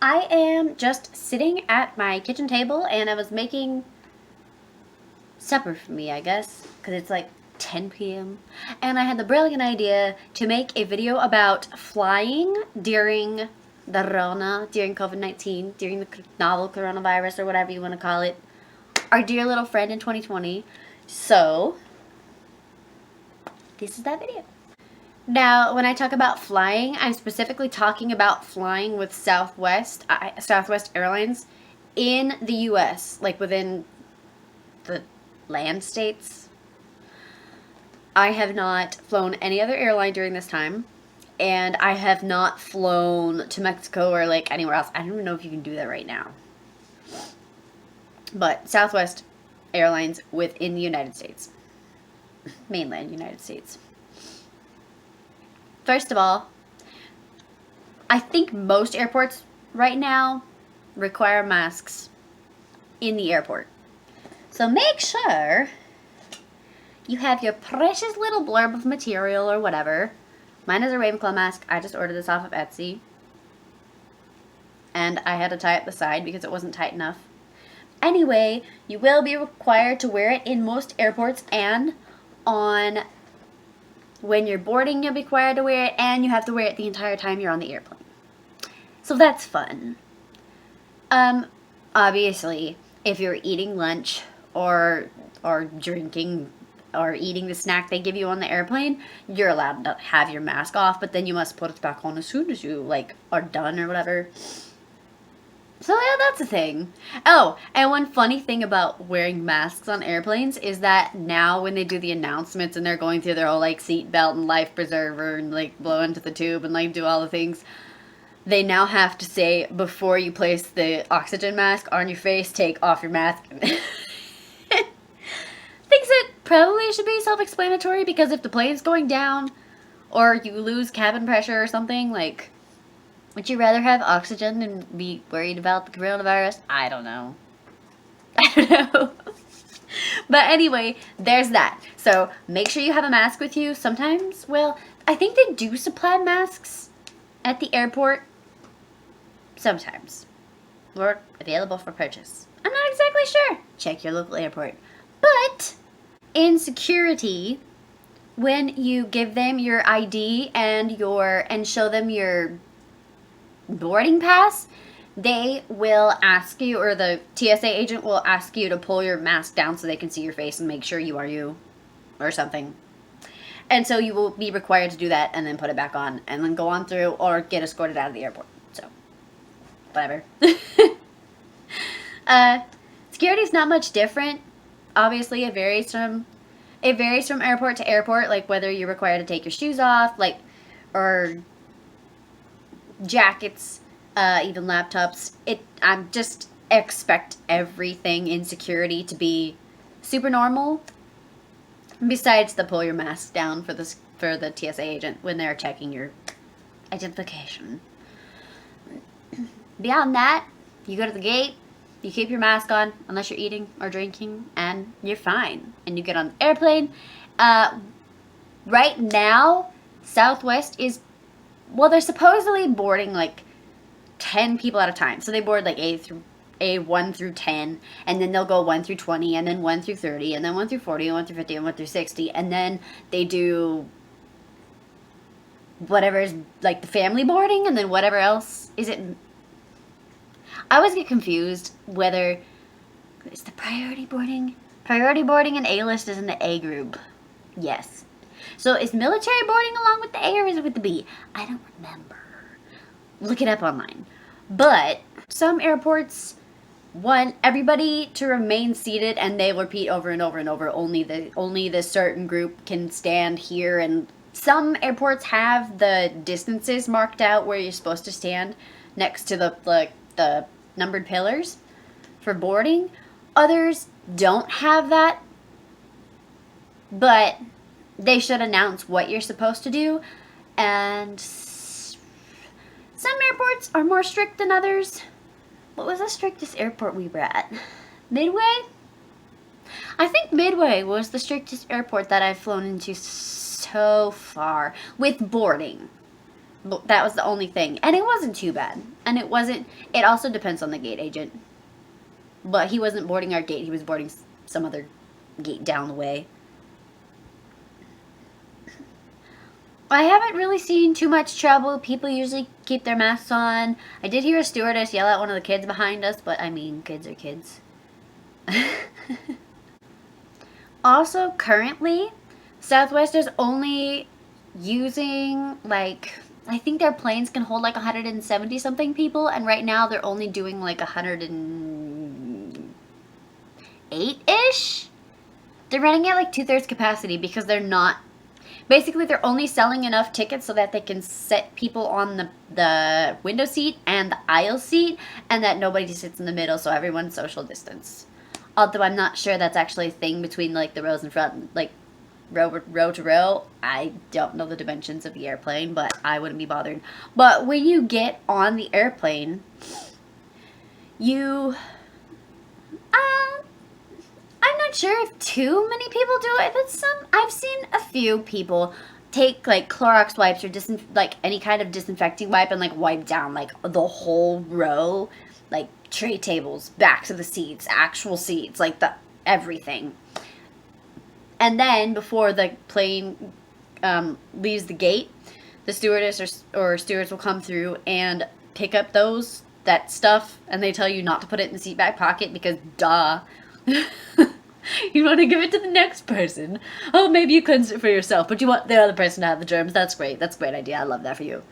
I am just sitting at my kitchen table and I was making supper for me, I guess, because it's like 10 p.m. And I had the brilliant idea to make a video about flying during during COVID-19, during the novel coronavirus or whatever you want to call it. Our dear little friend in 2020. So, this is that video. Now, when I talk about flying, I'm specifically talking about flying with Southwest Airlines in the US, like within the land states. I have not flown any other airline during this time, and I have not flown to Mexico or like anywhere else. I don't even know if you can do that right now. But Southwest Airlines within the United States, mainland United States. First of all, I think most airports right now require masks in the airport. So make sure you have your precious little blurb of material or whatever. Mine is a Ravenclaw mask. I just ordered this off of Etsy. And I had to tie it the side because it wasn't tight enough. Anyway, you will be required to wear it in most airports, and when you're boarding, you'll be required to wear it, and you have to wear it the entire time you're on the airplane. So that's fun. Obviously, if you're eating lunch or drinking or eating the snack they give you on the airplane, you're allowed to have your mask off, but then you must put it back on as soon as you are done or whatever. So yeah, that's a thing. Oh, and one funny thing about wearing masks on airplanes is that now when they do the announcements and they're going through their whole seat belt and life preserver and blow into the tube and do all the things, they now have to say before you place the oxygen mask on your face, take off your mask. Thinks it probably should be self-explanatory, because if the plane's going down or you lose cabin pressure or something, would you rather have oxygen and be worried about the coronavirus? I don't know. But anyway, there's that. So make sure you have a mask with you. Sometimes, I think they do supply masks at the airport. Sometimes. Or available for purchase. I'm not exactly sure. Check your local airport. But in security, when you give them your ID and show them your boarding pass, they will ask you, or the TSA agent will ask you to pull your mask down so they can see your face and make sure you are you or something. And so you will be required to do that and then put it back on and then go on through or get escorted out of the airport. So, whatever. Security is not much different. Obviously, it varies from airport to airport, whether you're required to take your shoes off, or jackets, even laptops. I just expect everything in security to be super normal, besides the pull your mask down for the TSA agent when they're checking your identification. Beyond that, you go to the gate, you keep your mask on unless you're eating or drinking, and you're fine. And you get on the airplane. Right now, Southwest is, they're supposedly boarding 10 people at a time. So they board A1 through 10, and then they'll go 1 through 20, and then 1 through 30, and then 1 through 40, and 1 through 50, and 1 through 60, and then they do whatever is the family boarding, and then whatever else is it. I always get confused whether it's the priority boarding. Priority boarding and A-list is in the A group. Yes. So is military boarding along with the A, or is it with the B? I don't remember. Look it up online. But some airports want everybody to remain seated, and they repeat over and over and over, only the certain group can stand here. And some airports have the distances marked out where you're supposed to stand next to the numbered pillars for boarding. Others don't have that, but they should announce what you're supposed to do. And some airports are more strict than others. What was the strictest airport we were at? Midway? I think Midway was the strictest airport that I've flown into so far with boarding. That was the only thing. And it wasn't too bad. And it also depends on the gate agent. But he wasn't boarding our gate. He was boarding some other gate down the way. I haven't really seen too much trouble. People usually keep their masks on. I did hear a stewardess yell at one of the kids behind us, but I mean, kids are kids. Also, currently, Southwest is only using, like, I think their planes can hold like 170 something people, and right now they're only doing like 108-ish. They're running at like 2/3 capacity because they're not. Basically, they're only selling enough tickets so that they can set people on the window seat and the aisle seat, and that nobody sits in the middle, so everyone's social distance. Although I'm not sure that's actually a thing between like the rows in front, like row to row. I don't know the dimensions of the airplane, but I wouldn't be bothered. But when you get on the airplane, you I'm not sure if too many people do it, but I've seen a few people take like Clorox wipes or like any kind of disinfecting wipe and like wipe down like the whole row, like tray tables, backs of the seats, actual seats, like everything. And then before the plane leaves the gate, the stewardess or stewards will come through and pick up that stuff, and they tell you not to put it in the seat back pocket because duh. You want to give it to the next person. Oh, maybe you cleanse it for yourself, but you want the other person to have the germs. That's great. That's a great idea. I love that for you.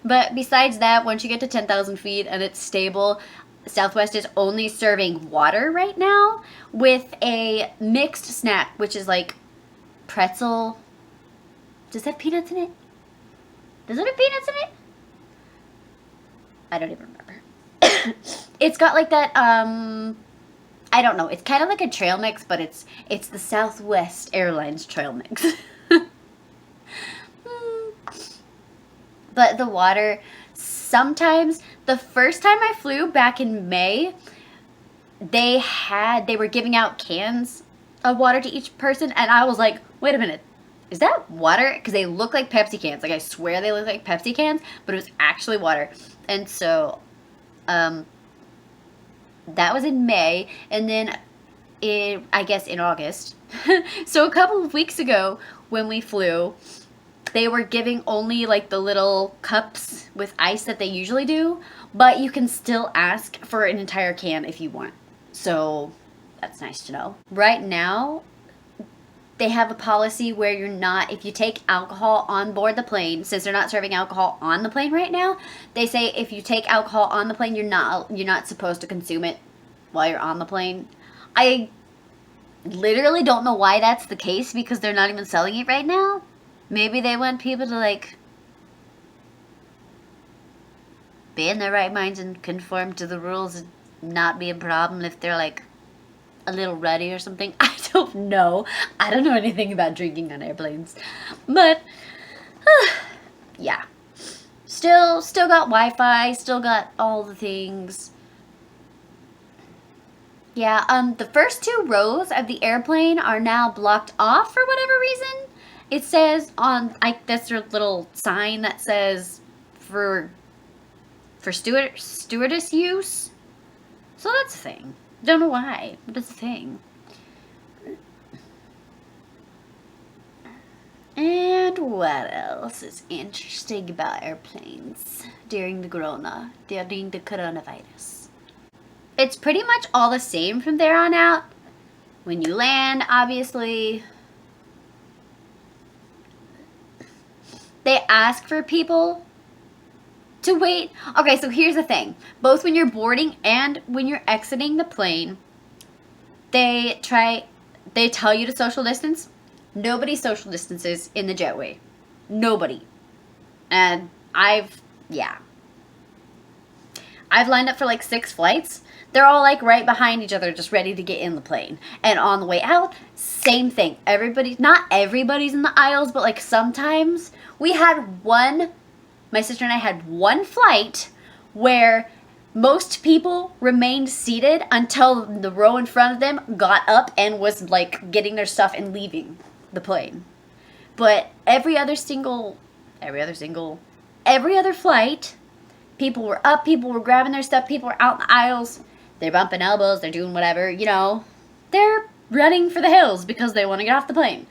But besides that, once you get to 10,000 feet and it's stable, Southwest is only serving water right now with a mixed snack, which is like pretzel. Does that have peanuts in it? Does it have peanuts in it? I don't even remember. It's got like that, I don't know. It's kind of like a trail mix, but it's the Southwest Airlines trail mix. But the water, sometimes, the first time I flew back in May, they were giving out cans of water to each person, and I was like, wait a minute, is that water? Because they look like Pepsi cans. Like, I swear they look like Pepsi cans, but it was actually water. And so, that was in May, and then I guess in August. So a couple of weeks ago, when we flew, they were giving only like the little cups with ice that they usually do, but you can still ask for an entire can if you want. So that's nice to know. Right now, they have a policy where if you take alcohol on board the plane, since they're not serving alcohol on the plane right now, they say if you take alcohol on the plane, you're not supposed to consume it while you're on the plane. I literally don't know why that's the case, because they're not even selling it right now. Maybe they want people to like be in their right minds and conform to the rules and not be a problem if they're like a little ruddy or something. I don't know. I don't know anything about drinking on airplanes. But yeah. Still got Wi-Fi, still got all the things. Yeah, the first 2 rows of the airplane are now blocked off for whatever reason. It says that's their little sign that says for stewardess use. So that's a thing. Don't know why, but it's a thing. And what else is interesting about airplanes during the coronavirus? It's pretty much all the same from there on out. When you land, obviously, they ask for people to wait. Okay, so here's the thing. Both when you're boarding and when you're exiting the plane, they tell you to social distance. Nobody social distances in the jetway. Nobody. And I've lined up for like 6 flights. They're all like right behind each other, just ready to get in the plane. And on the way out, same thing. Not everybody's in the aisles, but like sometimes my sister and I had one flight where most people remained seated until the row in front of them got up and was like getting their stuff and leaving. the plane. But every other flight, people were up, people were grabbing their stuff, people were out in the aisles, they're bumping elbows, they're doing whatever, you know. They're running for the hills because they want to get off the plane.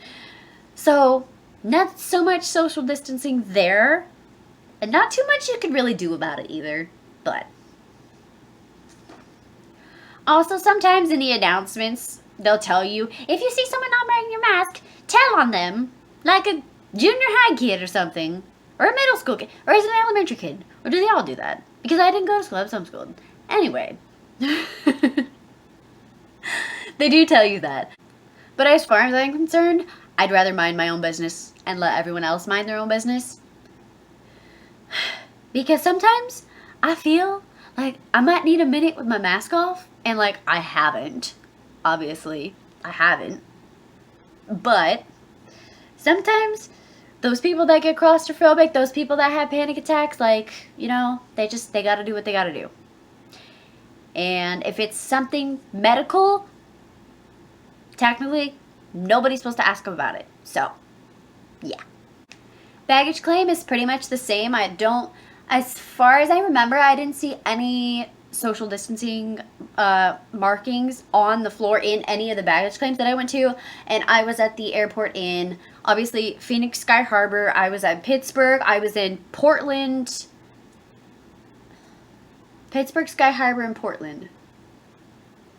So, not so much social distancing there, and not too much you could really do about it either, but. Also, sometimes in the announcements, they'll tell you, if you see someone not wearing your mask, tell on them, like a junior high kid or something, or a middle school kid, or as an elementary kid. Or do they all do that? Because I didn't go to school, I was homeschooled. Anyway. They do tell you that. But as far as I'm concerned, I'd rather mind my own business and let everyone else mind their own business. Because sometimes I feel like I might need a minute with my mask off, and like I haven't. Obviously, I haven't. But sometimes those people that get claustrophobic, those people that have panic attacks, like, you know, they gotta do what they gotta do. And if it's something medical, technically, nobody's supposed to ask them about it. So, yeah. Baggage claim is pretty much the same. As far as I remember, I didn't see any social distancing markings on the floor in any of the baggage claims that I went to. And I was at the airport in, obviously, Phoenix Sky Harbor. I was at Pittsburgh. I was in Portland. Pittsburgh Sky Harbor and Portland.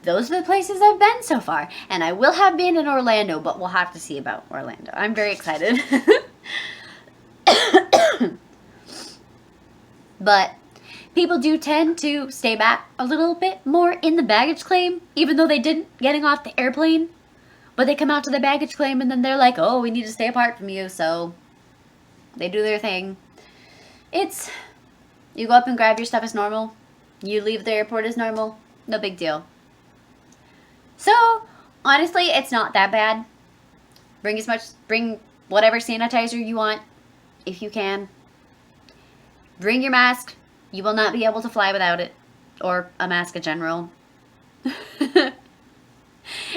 Those are the places I've been so far. And I will have been in Orlando, but we'll have to see about Orlando. I'm very excited. But people do tend to stay back a little bit more in the baggage claim, even though they didn't getting off the airplane. But they come out to the baggage claim and then they're like, oh, we need to stay apart from you. So they do their thing. You go up and grab your stuff as normal. You leave the airport as normal. No big deal. So, honestly, it's not that bad. Bring whatever sanitizer you want, if you can. Bring your mask. You will not be able to fly without it. Or a mask in general.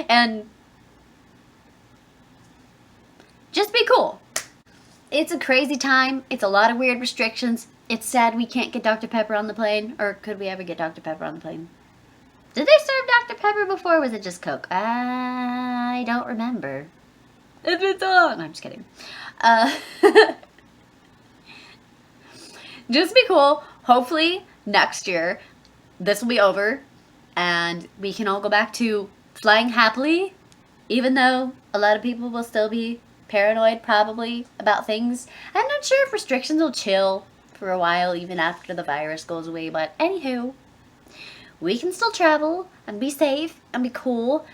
And just be cool. It's a crazy time. It's a lot of weird restrictions. It's sad we can't get Dr. Pepper on the plane. Or could we ever get Dr. Pepper on the plane? Did they serve Dr. Pepper before, or was it just Coke? I don't remember. It's been so long. No, I'm just kidding. Just be cool. Hopefully, next year, this will be over, and we can all go back to flying happily, even though a lot of people will still be paranoid, probably, about things. I'm not sure if restrictions will chill for a while, even after the virus goes away, but anywho, we can still travel and be safe and be cool,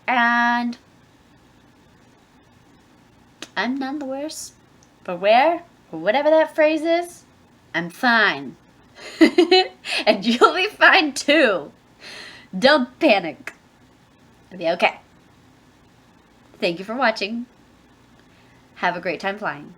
and I'm none the worse. For whatever that phrase is, I'm fine. And you'll be fine too. Don't panic. It'll be okay. Thank you for watching. Have a great time flying.